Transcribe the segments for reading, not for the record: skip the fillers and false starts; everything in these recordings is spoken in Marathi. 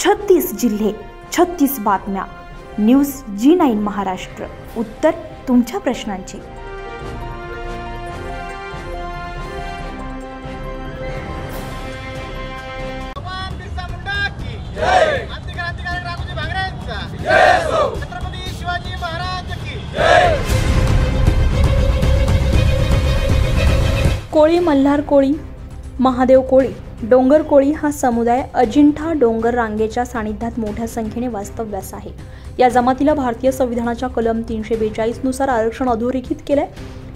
36 जिल्हे, 36 बातम्या. News G9 Maharashtra. उत्तर तुमच्या प्रश्नांची. कोळी, मल्हार कोळी, महादेव कोळी, डोंगर कोळी हा समुदाय अजिंठा डोंगर रांगेच्या सानिध्यात मोठ्या संख्येने वास्तव्यास आहे. या जमातीला भारतीय संविधानाच्या कलम 342 नुसार आरक्षण अधोरेखित केलंय.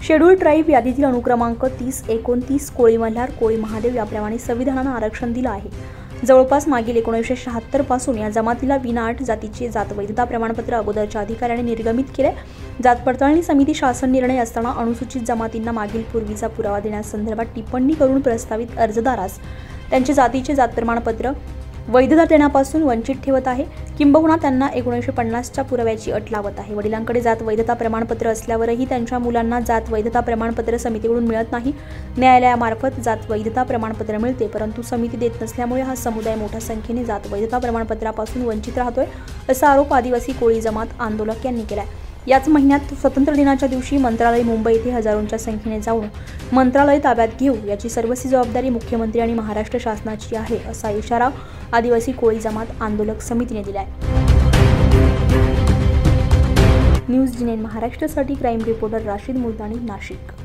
शेड्यूल ट्राईब यादीतील अनुक्रमांक 30, 29 कोळी, मल्हार कोळी, महादेव याप्रमाणे संविधानानं आरक्षण दिलं आहे. जवळपास मागील 1976 पासून या जमातीला विना-8 जातीचे जात वैधता प्रमाणपत्र अगोदरच्या अधिकाऱ्याने निर्गमित केले. जात पडताळणी समिती शासन निर्णय असताना अनुसूचित जमातींना मागील पूर्वीचा पुरावा देण्यासंदर्भात टिप्पणी करून प्रस्तावित अर्जदारास त्यांचे जातीचे जात प्रमाणपत्र वैधता देण्यापासून वंचित ठेवत आहे, किंबहुना त्यांना 1950च्या पुराव्याची अट लावत आहे. वडिलांकडे जात वैधता प्रमाणपत्र असल्यावरही त्यांच्या मुलांना जात वैधता प्रमाणपत्र समितीकडून मिळत नाही. न्यायालयामार्फत जात वैधता प्रमाणपत्र मिळते, परंतु समिती देत नसल्यामुळे हा समुदाय मोठ्या संख्येने जात वैधता प्रमाणपत्रापासून वंचित राहतोय, असा आरोप आदिवासी कोळी जमात आंदोलक यांनी केलाय. याच महिन्यात स्वातंत्र्य दिनाच्या दिवशी मंत्रालय मुंबई येथे हजारोंच्या संख्येने जाऊन मंत्रालय ताब्यात घेऊ याची सर्वस्वी जबाबदारी मुख्यमंत्री आणि महाराष्ट्र शासनाची आहे, असा इशारा आदिवासी कोळी जमात आंदोलक समितीने दिलाय. न्यूज G9 महाराष्ट्रासाठी क्राईम रिपोर्टर राशीद मुलतानी, नाशिक.